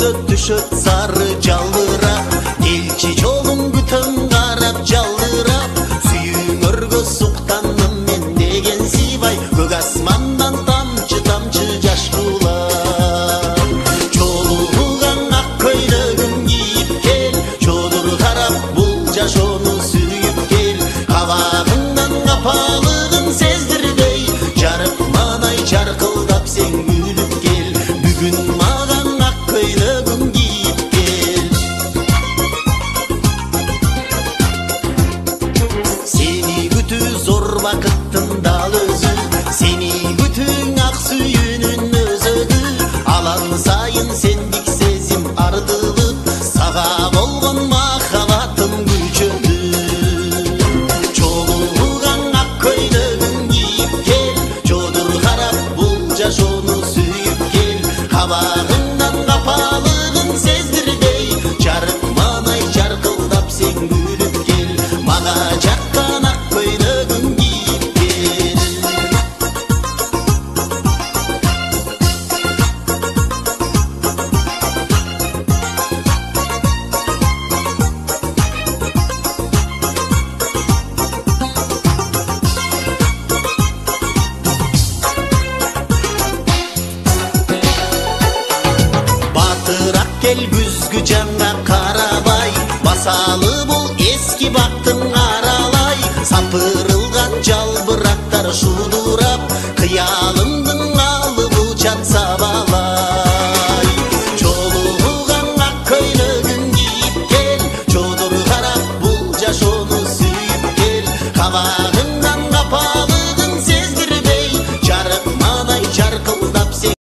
көзгө түшөт сары жалбырап, келчи жолуң күтөм карап жалдырап, сүйүңөргө суктандым мен деген сыйбай, көк асмандан тамчы тамчы жаш кулап. Чолуган ак көйлөгүң кийип кел, чодур карап бул жашоону сүйүп кел, кабагыңдан капалыгын сездирбей, жарык маанай жаркылдап сен күлүп кел, бүгүн маған ак көйлөгүң кийип кел. Сени күтүү зор бакыттын дал өзү, сени күтүүң ак сүйүүнүн өзөгү, алан сайын сендик сезим артылып, сага болгон махабатым күчөдү. Чогулган ак көйлөгүң кийип кел, чодур карап бул жашоону сүйүп кел, кабагыңдан капалыгын сездирбей, жарык маанай жаркылдап сен күлүп кел, мага жаккан ак көйлөгүң кийип кел. Батыраак кел күзгү жанга карабай, басалы бул эски бактың аралай, сапырылган жалбырактар шудурап,